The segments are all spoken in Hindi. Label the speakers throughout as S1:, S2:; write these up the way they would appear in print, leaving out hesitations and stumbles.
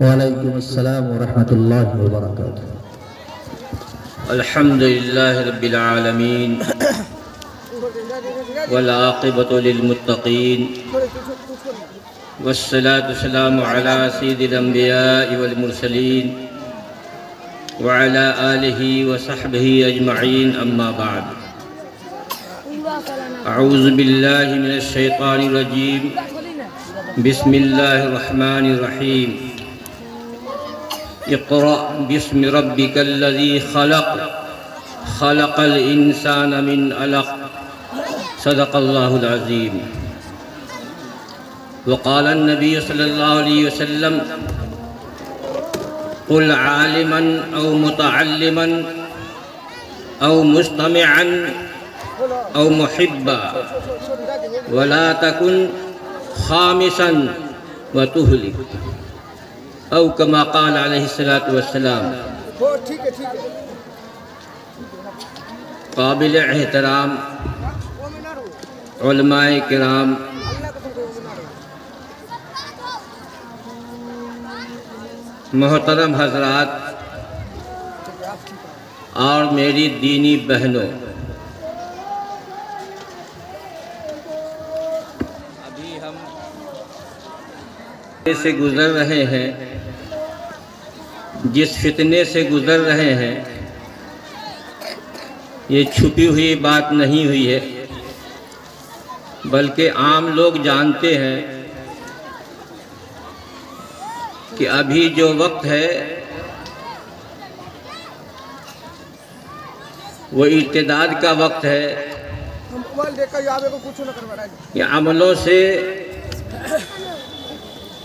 S1: वालेकुम अस्सलाम व रहमतुल्लाहि व बरकातुहू।
S2: अल्हम्दुलिल्लाहि रब्बिल आलमीन वल आक़िबतु लिल मुत्तक़ीन वस्सलातु वस्सलामु अला सय्यिदिल अंबिया'i वल मुरसलीन व अला आलिहि व सहबिहि अजमईन अम्मा बाद। अऊज़ु बिल्लाहि मिनश शैतानिर रजीम बिस्मिल्लाहिर रहमानिर रहीम। इक़रा बिस्मि रब्बिकल्लज़ी खलक़ खलक़ल इंसान मिन अलक़ सदक़ल्लाहुल अज़ीम। वक़ाल नबी सल्लल्लाहु अलैहि वसल्लम कुल आलिमन औ मुतअल्लिमन औ मुस्तमिअन औ मुहिब्बा वला तकुन खामिसन व तुहलिक औ कमा क़ाल अलैहिस्सलातु वस्सलाम। काबिल एहतराम उलमाए किराम, मोहतरम हज़रात और मेरी दीनी बहनों, अभी हम से गुज़र रहे हैं, जिस फितने से गुज़र रहे हैं ये छुपी हुई बात नहीं हुई है, बल्कि आम लोग जानते हैं कि अभी जो वक्त है वो इर्तिदाद का वक्त है। ये अमलों से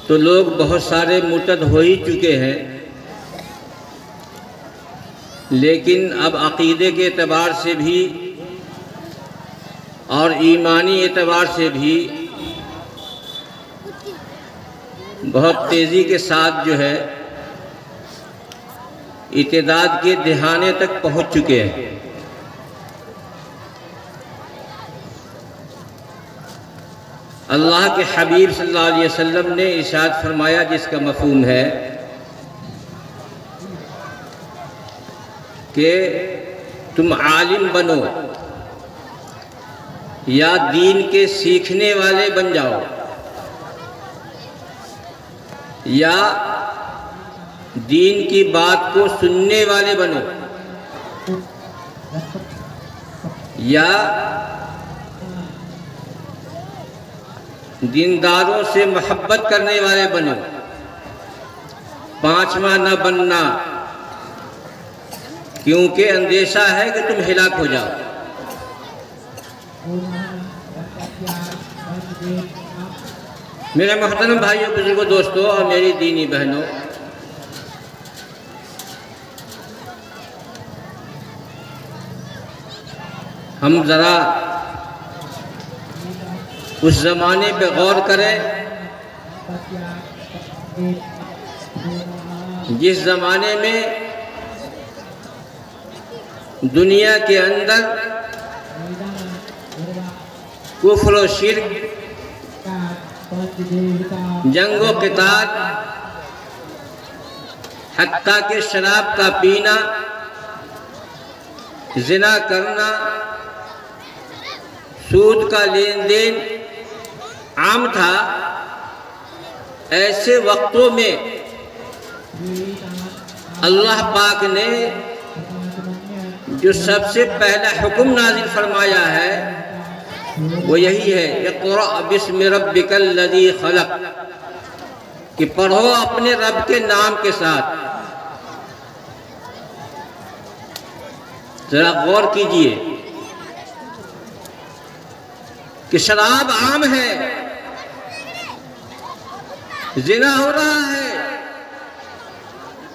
S2: तो लोग बहुत सारे मुर्तद हो ही चुके हैं, लेकिन अब अक़ीदे के एतबार से भी और ईमानी एतबार से भी बहुत तेज़ी के साथ जो है इर्तिदाद के दिहाने तक पहुँच चुके हैं। अल्लाह के हबीब सल्लल्लाहु अलैहि वसल्लम ने इरशाद फरमाया, जिसका मफ़हूम है कि तुम आलिम बनो या दीन के सीखने वाले बन जाओ या दीन की बात को सुनने वाले बनो या दीनदारों से मोहब्बत करने वाले बनो। पांचवा न बनना, क्योंकि अंदेशा है कि तुम हिलाक हो जाओ। मेरे मोहतरम भाइयों, बुजुर्गों, दोस्तों और मेरी दीनी बहनों, हम ज़रा उस ज़माने पे गौर करें जिस ज़माने में दुनिया के अंदर कुफ्र और शिर्क, जंग व क़िताल, हत्ता के शराब का पीना, ज़िना करना, सूद का लेन देन आम था। ऐसे वक्तों में अल्लाह पाक ने जो सबसे पहला हुक्म नाजिल फरमाया है वो यही है, इक़रा बिस्मि रब्बिकल्लज़ी खलक़, कि पढ़ो अपने रब के नाम के साथ। जरा गौर कीजिए कि शराब आम है, ज़िना हो रहा है,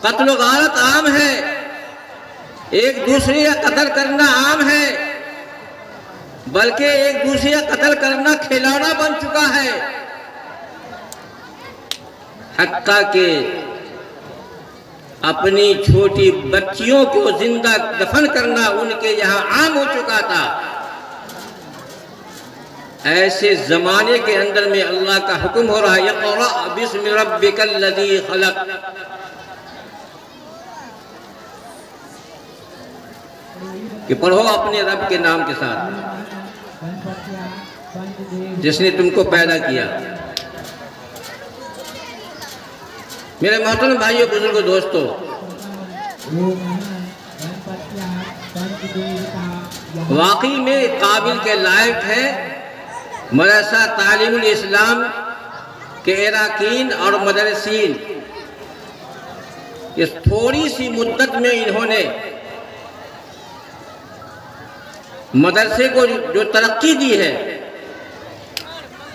S2: कत्ल गारत आम है, एक दूसरे का कत्ल करना आम है, बल्कि एक दूसरे का कत्ल करना खिलौना बन चुका है। हत्ता के अपनी छोटी बच्चियों को जिंदा दफन करना उनके यहाँ आम हो चुका था। ऐसे ज़माने के अंदर में अल्लाह का हुक्म हो रहा है, इक़रा बिस्मि रब्बिकल लज़ी खलक़, कि पढ़ो अपने रब के नाम के साथ जिसने तुमको पैदा किया। मेरे मोहतरम भाइयों, बुजुर्गों, दोस्तों, वाकई में काबिल के लायक है मदरसा तालीमुल इस्लाम के इराकीन और मदरसीन। इस थोड़ी सी मुद्दत में इन्होंने मदरसे को जो तरक्की दी है,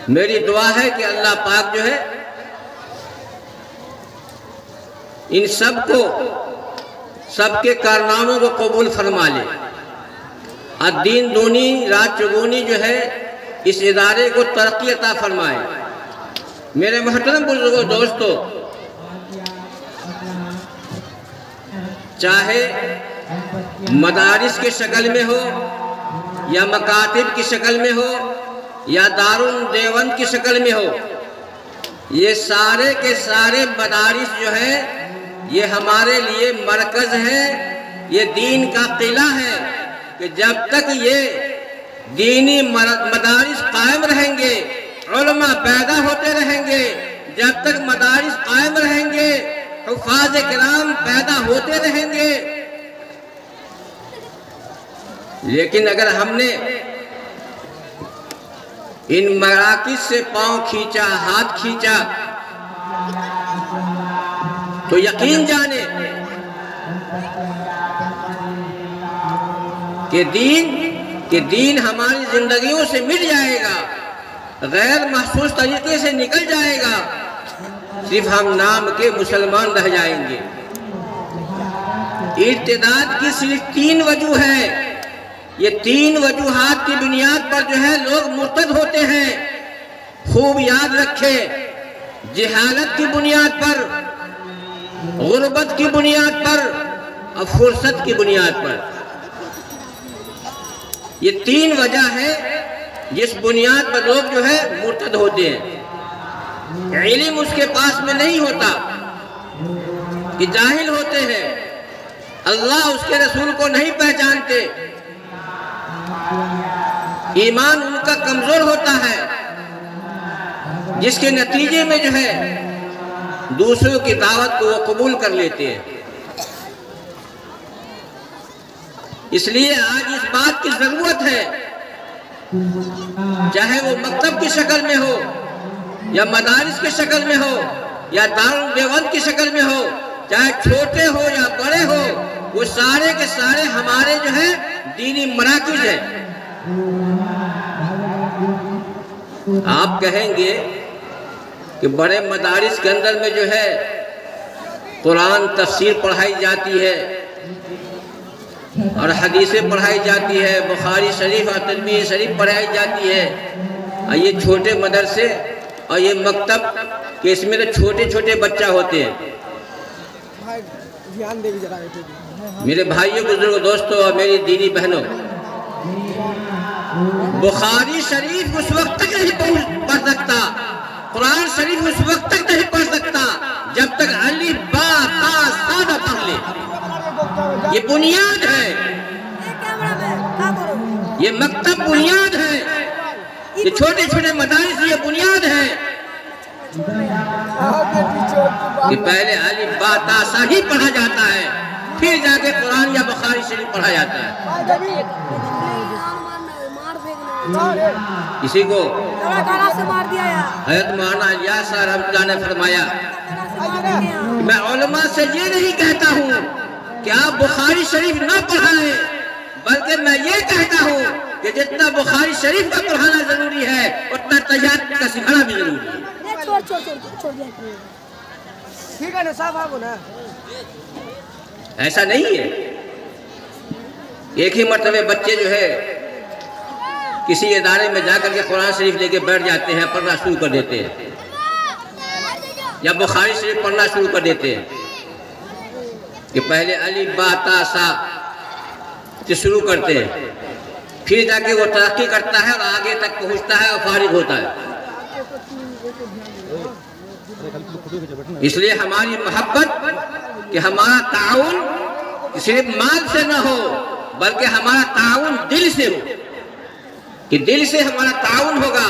S2: मेरी दुआ है कि अल्लाह पाक जो है इन सब को, सबके कारनामों को कबूल फरमा ले और दीन दूनी रात चुगुनी जो है इस इदारे को तरक्की अता फरमाए। मेरे मोहतरम बुजुर्गों, दोस्तों, चाहे मदारिस की शक्ल में हो या मकातिब की शक्ल में हो या दारुल देवबंद की शक्ल में हो, ये सारे के सारे मदारिस जो है ये हमारे लिए मरकज़ है, ये दीन का किला है कि जब तक ये दीनी मदारिस कायम रहेंगे, उलमा पैदा होते रहेंगे, जब तक मदारिस कायम रहेंगे, हुफ़ाज़ किराम पैदा होते रहेंगे। लेकिन अगर हमने इन मराकिज़ से पांव खींचा, हाथ खींचा, तो यकीन जाने कि दीन हमारी जिंदगियों से मिट जाएगा, गैर महसूस तरीके से निकल जाएगा, सिर्फ हम नाम के मुसलमान रह जाएंगे। इर्तिदाद की सिर्फ 3 वजूह है। ये 3 वजूहात की बुनियाद पर जो है लोग मुर्तद होते हैं। खूब याद रखें, जहालत की बुनियाद पर, गुर्बत की बुनियाद पर और फुर्सत की बुनियाद पर। ये 3 वजह है जिस बुनियाद पर लोग जो है मुर्तद होते हैं। इल्म उसके पास में नहीं होता कि जाहिल होते हैं, अल्लाह उसके रसूल को नहीं पहचानते, ईमान उनका कमजोर होता है, जिसके नतीजे में जो है दूसरों की दावत को वो कबूल कर लेते हैं। इसलिए आज इस बात की जरूरत है, चाहे वो मकतब की शक्ल में हो या मदारिस की शक्ल में हो या दारुल देवबंद की शक्ल में हो, चाहे छोटे हो या बड़े हो, वो सारे के सारे हमारे जो है दीनी मराकिज़ है। आप कहेंगे कि बड़े मदारिस के अंदर में जो है कुरान तफसीर पढ़ाई जाती है और हदीसें पढ़ाई जाती है, बुखारी शरीफ और तिरमिज़ी शरीफ पढ़ाई जाती है, और ये छोटे मदरसे और ये मकतब के इसमें तो छोटे छोटे बच्चा होते हैं। मेरे भाइयों, बुजुर्गों, दोस्तों और मेरी दीनी बहनों, बुखारी शरीफ उस वक्त तक नहीं पढ़ सकता, कुरान शरीफ उस वक्त तक नहीं पढ़ सकता जब तक अलिफ बा ता सा न पढ़ ले। ये बुनियाद है, ये मकतब बुनियाद है, ये छोटे छोटे मदारिस ये बुनियाद है कि पहले अलिफ बा ता सा ही पढ़ा जाता है, फिर जाके कुरान या बुखारी शरीफ पढ़ा जाता है। किसी को हज़रत मौलाना इलियास रहमतुल्लाह ने फरमाया, मैं उलमा से ये नहीं कहता हूँ कि आप बुखारी शरीफ ना पढ़ाएं, बल्कि मैं ये कहता हूँ कि जितना बुखारी शरीफ का पढ़ाना जरूरी है उतना तैयार का सिखाना भी जरूरी है।
S3: ठीक है ना, साहब ना,
S2: ऐसा नहीं है। एक ही मर्तबे बच्चे जो है किसी इदारे में जाकर के कुरान शरीफ लेके बैठ जाते हैं, पढ़ना शुरू कर देते हैं, या बुखारी शरीफ पढ़ना शुरू कर देते हैं कि पहले अलिफ बा ता सा से शुरू करते हैं, फिर जाके वो तरक्की करता है और आगे तक पहुंचता है और फारिग होता है। इसलिए हमारी मोहब्बत कि हमारा ताउन सिर्फ माल से न हो बल्कि हमारा ताउन दिल से हो, कि दिल से हमारा ताउन होगा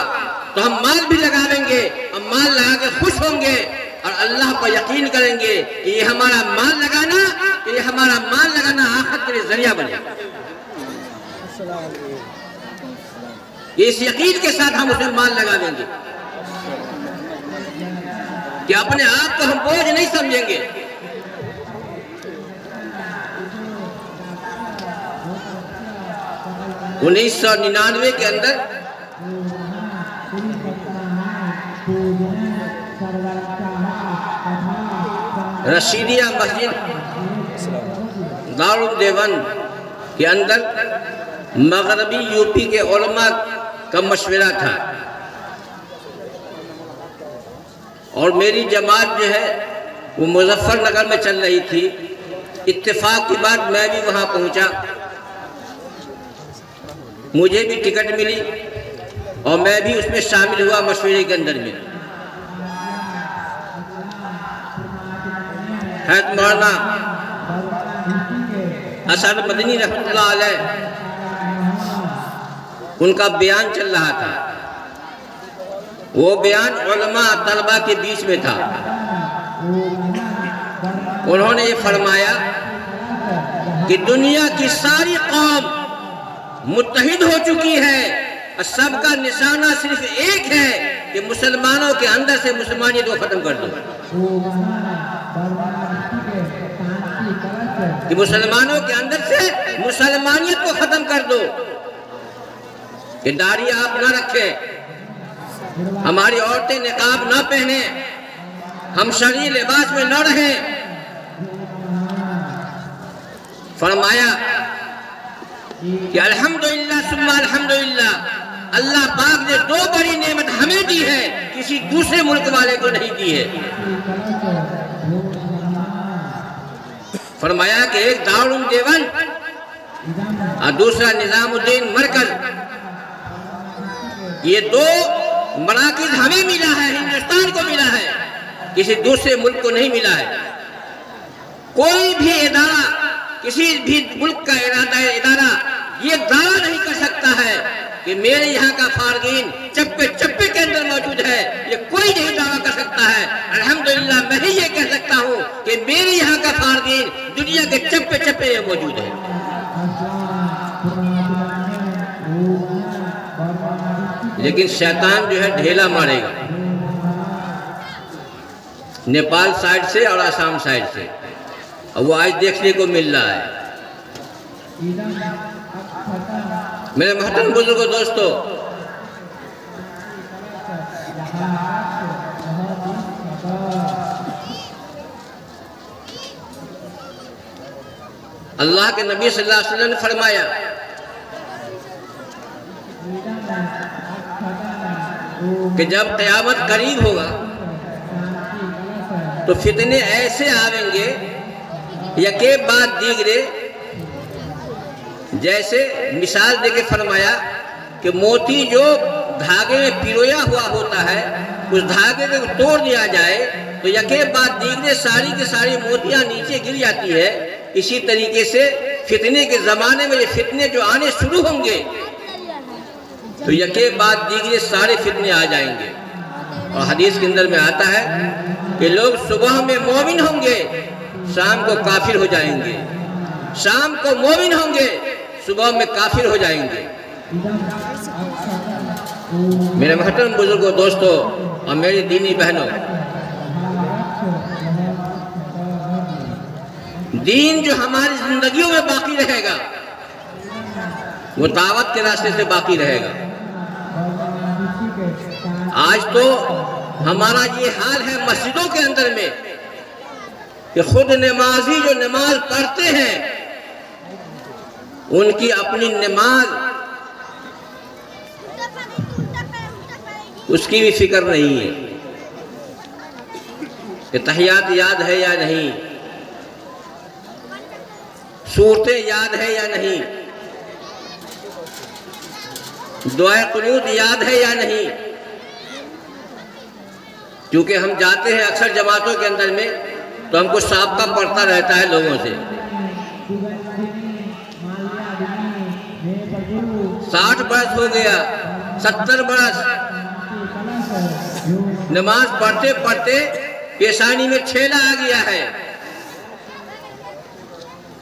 S2: तो हम माल भी लगा लेंगे और माल लगा के खुश होंगे और अल्लाह पर यकीन करेंगे कि ये हमारा माल लगाना, कि ये हमारा माल लगाना आखिरत के लिए जरिया बनेगा। इस यकीन के साथ हम उसमें माल लगा देंगे कि अपने आप को हम बोझ नहीं समझेंगे। उन्नीस 1999 के अंदर रशीदिया मस्जिद दारुल देवबंद के अंदर मगरबी यूपी के उलमा का मशवरा था और मेरी जमात जो है वो मुजफ्फरनगर में चल रही थी। इत्तेफाक की बात मैं भी वहाँ पहुँचा, मुझे भी टिकट मिली और मैं भी उसमें शामिल हुआ मशवरे के अंदर में। हज़रत मौलाना असद मदनी रहमतुल्लाह अलैह उनका बयान चल रहा था। वो बयान उलमा तलबा के बीच में था। उन्होंने ये फरमाया कि दुनिया की सारी कौम मुत्तहिद हो चुकी है और सबका निशाना सिर्फ एक है कि मुसलमानों के अंदर से मुसलमानियत को खत्म कर दो, कि मुसलमानों के अंदर से मुसलमानियत को खत्म कर दो, कि दाढ़ी आप ना रखें, हमारी औरतें निकाब ना पहने, हम शरई लिबास में न रहें। फरमाया कि अल्हम्दुलिल्लाह सुम्मा अल्हम्दुलिल्लाह, अल्लाह पाक ने दो बड़ी नेमत हमें दी है, किसी दूसरे मुल्क वाले को नहीं दी है। फरमाया कि एक दारुल देवबंद और दूसरा निजामुद्दीन मरकज, ये दो मराकिज हमें मिला है, हिंदुस्तान को मिला है, किसी दूसरे मुल्क को नहीं मिला है। कोई भी इदारा, किसी भी मुल्क का इदारा ये दावा नहीं कर सकता है कि मेरे यहाँ का फारगीन चप्पे चप्पे के अंदर मौजूद है। ये कोई नहीं दावा कर सकता है। अल्हम्दुलिल्लाह मैं ही ये कह सकता हूँ कि मेरे यहाँ का फारगीन दुनिया के चप्पे चप्पे में मौजूद है। लेकिन शैतान जो है ढेला मारेगा नेपाल साइड से और आसाम साइड से, और वो आज देखने को मिल रहा है। मेरे मोहतरम बुजुर्गों, दोस्तों, अल्लाह के नबी सल्लल्लाहु अलैहि वसल्लम ने फरमाया कि जब क़यामत करीब होगा तो फितने ऐसे आवेंगे यके बाद दीगरे, जैसे मिसाल देके फरमाया कि मोती जो धागे में पिरोया हुआ होता है, उस धागे को तोड़ दिया जाए तो यके बाद दीगरे सारी की सारी मोतियां नीचे गिर जाती है। इसी तरीके से फितने के ज़माने में ये फितने जो आने शुरू होंगे तो यके बाद दीगरे सारे फितने आ जाएंगे। और हदीस के अंदर में आता है कि लोग सुबह में मोमिन होंगे, शाम को काफिर हो जाएंगे, शाम को मोमिन होंगे, सुबह में काफिर हो जाएंगे। मेरे मोहतरम बुजुर्गों, दोस्तों और मेरी दीनी बहनों, दीन जो हमारी जिंदगियों में बाकी रहेगा वो दावत के रास्ते से बाकी रहेगा। आज तो हमारा ये हाल है मस्जिदों के अंदर में कि खुद नमाजी जो नमाज पढ़ते हैं उनकी अपनी नमाज उसकी भी फिक्र नहीं है कि तहियात याद है या नहीं, सूरतें याद है या नहीं। दुआए कुनूत याद है या नहीं? क्योंकि हम जाते हैं अक्सर जमातों के अंदर में तो हमको साबका पड़ता रहता है लोगों से। 60 बरस हो गया, 70 बरस, नमाज पढ़ते पढ़ते पेशानी में छेला आ गया है,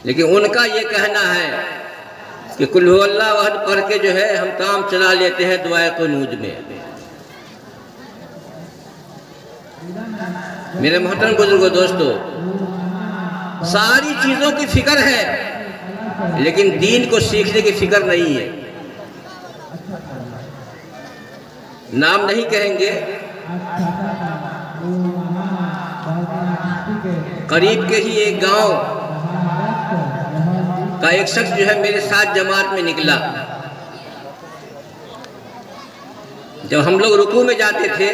S2: लेकिन उनका ये कहना है कि कुल हु अल्लाह अहद पढ़ के जो है हम काम चला लेते हैं दुआए कुनूत में। मेरे मोहतरम बुजुर्गों, दोस्तों, सारी चीजों की फिक्र है लेकिन दीन को सीखने की फिक्र नहीं है। नाम नहीं कहेंगे, करीब के ही एक गांव का एक शख्स जो है मेरे साथ जमात में निकला। जब हम लोग रुकू में जाते थे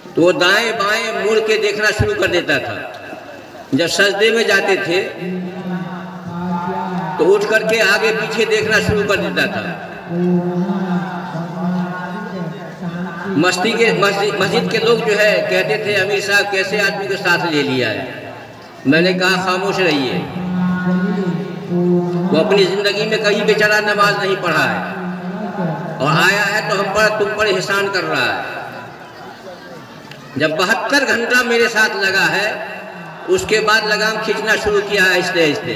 S2: तो वो दाएं बाएं मुड़ के देखना शुरू कर देता था। जब सजदे में जाते थे तो उठ करके आगे पीछे देखना शुरू कर देता था। मस्जिद के लोग जो है कहते थे अमीर साहब कैसे आदमी को साथ ले लिया है। मैंने कहा खामोश रहिए, वो अपनी जिंदगी में कहीं बेचारा नमाज नहीं पढ़ा है और आया है तो हम पर तुम पर एहसान कर रहा है। जब 72 घंटा मेरे साथ लगा है उसके बाद लगाम खींचना शुरू किया आहिस्ते आहिस्ते।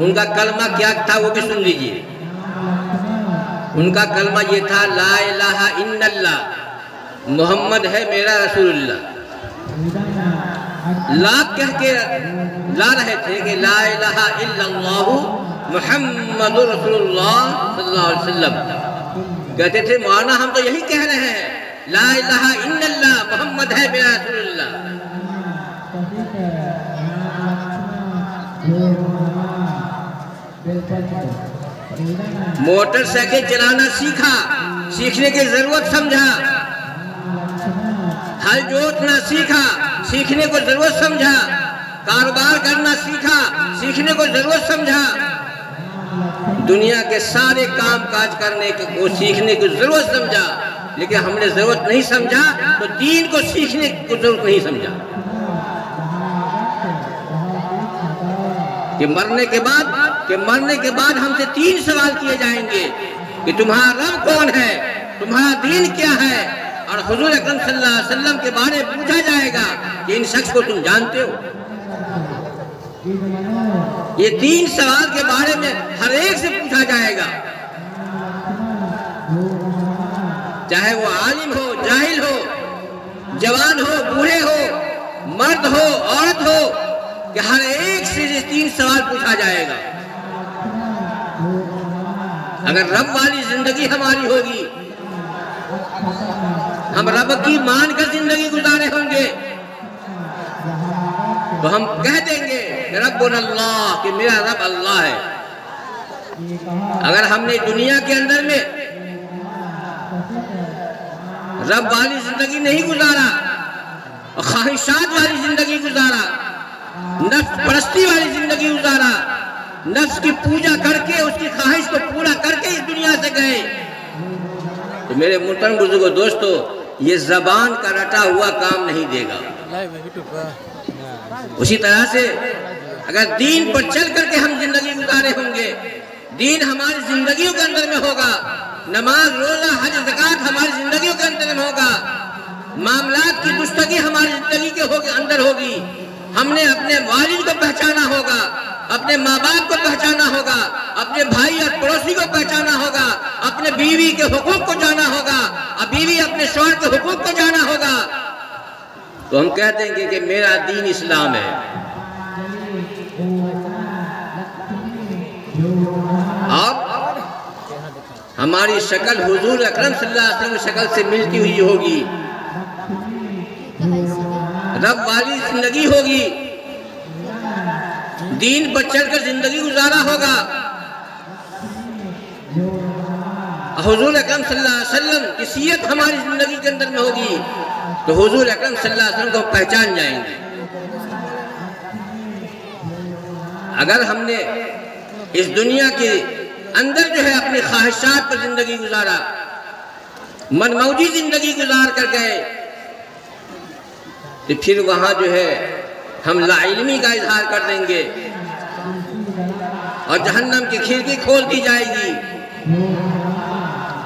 S2: उनका कलमा क्या था वो भी सुन लीजिए। उनका कलमा ये था ला इलाहा इल्लल्लाह मोहम्मद है मेरा रसूलुल्लाह। ला कह के ला रहे थे कि ला इलाहा इल्लल्लाहु मुहम्मदुर रसूलुल्लाह सल्लल्लाहु अलैहि वसल्लम। कहते थे मौलाना हम तो यही कह रहे हैं ला इलाहा इल्लल्लाह मोहम्मद है मेरा रसूलुल्लाह। मोटरसाइकिल चलाना सीखा, सीखने की जरूरत समझा। हल जोतना सीखा, सीखने को जरूरत समझा। कारोबार करना सीखा, सीखने को जरूरत समझा। दुनिया के सारे काम काज करने को सीखने की जरूरत समझा, लेकिन हमने जरूरत नहीं समझा तो दीन को सीखने को जरूरत नहीं समझा। कि मरने के बाद हमसे 3 सवाल किए जाएंगे कि तुम्हारा रब कौन है, तुम्हारा दीन क्या है, और हुजूर अकरम सल्लल्लाहु अलैहि वसल्लम के बारे में पूछा जाएगा कि इन शख्स को तुम जानते हो। ये 3 सवाल के बारे में हर एक से पूछा जाएगा, चाहे वो आलिम हो, जाहिल हो, जवान हो, बूढ़े हो, मर्द हो, औरत हो, कि हर एक से ये 3 सवाल पूछा जाएगा। अगर रब वाली जिंदगी हमारी होगी, हम रब की मानकर जिंदगी गुजारे होंगे, तो हम कह देंगे रब्बुन अल्लाह कि मेरा रब अल्लाह है। अगर हमने दुनिया के अंदर में रब वाली जिंदगी नहीं गुजारा और ख्वाहिशात वाली जिंदगी गुजारा, नफ्स परस्ती वाली जिंदगी गुजारा, नफ्स की पूजा करके उसकी ख्वाहिश को पूरा करके इस दुनिया से गए, तो मेरे मुहतरम बुजुर्गों, दोस्तों, ये जबान का रटा हुआ काम नहीं देगा। उसी तरह से अगर दीन पर चल करके हम जिंदगी गुजारे होंगे, दीन हमारी जिंदगियों के अंदर में होगा, नमाज रोजा हज ज़कात हमारी जिंदगियों के अंदर में होगा, मामलात की दुस्तगी हमारी जिंदगी के अंदर होगी, हमने अपने वालिद को पहचाना होगा, अपने माँ बाप को पहचाना होगा, अपने भाई और पड़ोसी को पहचाना होगा, अपने बीवी के हुकूक को जाना होगा, और बीवी अपने शौहर के हुकूक को जाना होगा, तो हम कह देंगे कि मेरा दीन इस्लाम है। अब हमारी शक्ल हुजूर अकरम सल्लल्लाहु अलैहि वसल्लम की शक्ल से मिलती हुई होगी, रब वाली जिंदगी होगी, दीन पर चलकर जिंदगी गुजारा होगा। हुजूर अकरम सल्लल्लाहु अलैहि वसल्लम की सीयत हमारी जिंदगी के अंदर में होगी, तो हुजूर अकरम सल्लल्लाहु अलैहि वसल्लम को पहचान जाएंगे। अगर हमने इस दुनिया की अंदर जो है अपनी ख्वाहिशात पर जिंदगी गुजारा, मनमौजी जिंदगी गुजार कर गए, तो फिर वहां जो है हम लाइल्मी का इजहार कर देंगे और जहन्नम की खिड़की खोल दी जाएगी।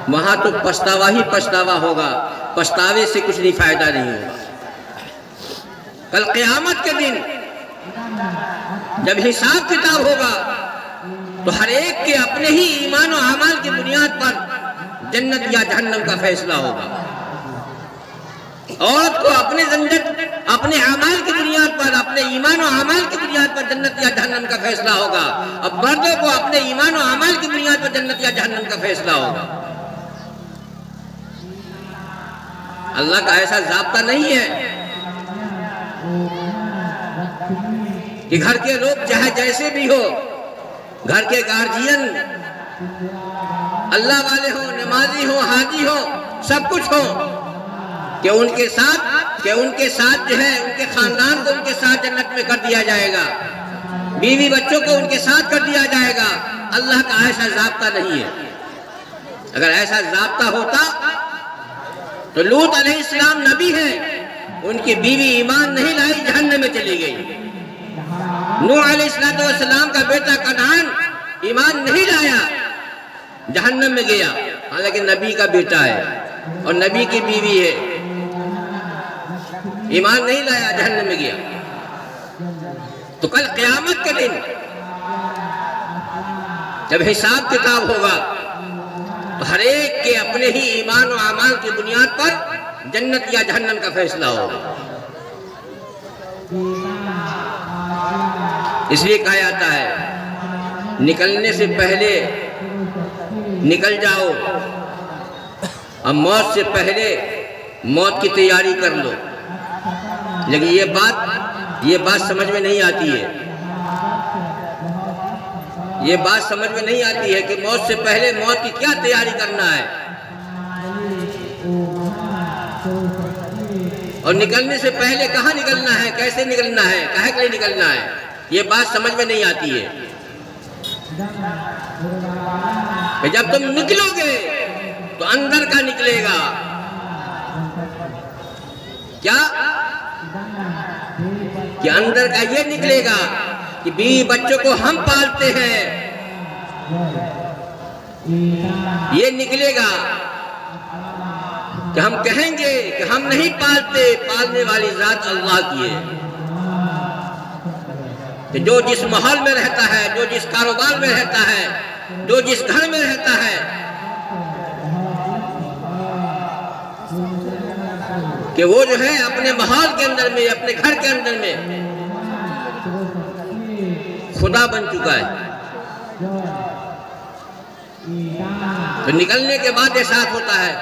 S2: वहां तो पछतावा ही पछतावा होगा, पछतावे से कुछ नहीं फायदा नहीं होगा। कल क़यामत के दिन जब हिसाब किताब होगा तो हर एक के अपने ही ईमान और अमाल की बुनियाद पर जन्नत या जहन्नम का फैसला होगा। औरत को अपने अपने अमाल की बुनियाद पर, अपने ईमान और अमाल की बुनियाद पर जन्नत या जहन्नम का फैसला होगा, और मर्दों को अपने ईमान और अमाल की बुनियाद पर जन्नत या जहन्नम का फैसला होगा। अल्लाह का ऐसा ज़ाब्ता नहीं है कि घर के लोग चाहे जैसे भी हो, घर के गार्जियन अल्लाह वाले हो, नमाजी हो, हाजी हो, सब कुछ हो, कि उनके साथ जो है उनके खानदान को उनके साथ जन्नत में कर दिया जाएगा, बीवी बच्चों को उनके साथ कर दिया जाएगा। अल्लाह का ऐसा ज़ाब्ता नहीं है। अगर ऐसा ज़ाब्ता होता तो लूत अलैहिस्सलाम नबी है, उनकी बीवी ईमान नहीं लाई, जहन्नम में चली गई। नूह अलैहिस्सलाम का बेटा कनान ईमान नहीं लाया, जहन्नम में गया, हालांकि नबी का बेटा है और नबी की बीवी है, ईमान नहीं लाया, जहन्नम में गया। तो कल क़यामत के दिन जब हिसाब किताब होगा तो हर एक के अपने ही ईमान और अमाल की बुनियाद पर जन्नत या जहन्नम का फैसला होगा। इसलिए कहा जाता है निकलने से पहले निकल जाओ और मौत से पहले मौत की तैयारी कर लो। लेकिन ये बात समझ में नहीं आती है, ये बात समझ में नहीं आती है कि मौत से पहले मौत की क्या तैयारी करना है और निकलने से पहले कहाँ निकलना है, कैसे निकलना है, काहे के लिए निकलना है, ये बात समझ में नहीं आती है। कि जब तुम निकलोगे तो अंदर का निकलेगा, क्या कि अंदर का ये निकलेगा कि बीवी बच्चों को हम पालते हैं, ये निकलेगा कि हम कहेंगे कि हम नहीं पालते, पालने वाली जात अल्लाह की है। कि जो जिस माहौल में रहता है, जो जिस कारोबार में रहता है, जो जिस घर में रहता है, कि वो जो है अपने माहौल के अंदर में, अपने घर के अंदर में खुदा बन चुका है। तो निकलने के बाद एहसास होता है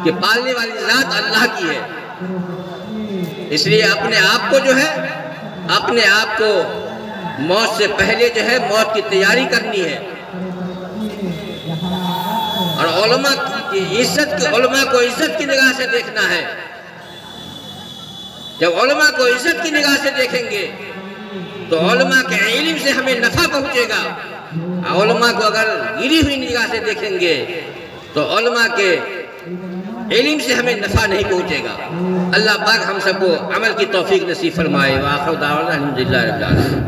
S2: कि पालने वाली जात अल्लाह की है। इसलिए अपने आप को जो है, अपने आप को मौत से पहले जो है मौत की तैयारी करनी है। और उलमा की इज्जत, उलमा को इज्जत की निगाह से देखना है। जब उलमा को इज्जत की निगाह से देखेंगे तो उलमा के इल्म से हमें नफा पहुंचेगा। उलमा को अगर गिरी हुई निगाह से देखेंगे तो उलमा के इल्म से हमें नफा नहीं पहुंचेगा। अल्लाह पाक हम सबको अमल की तौफीक नसीब फरमाए। व आखिर दावाना अल्हम्दुलिल्लाह रब्बिल आलमीन।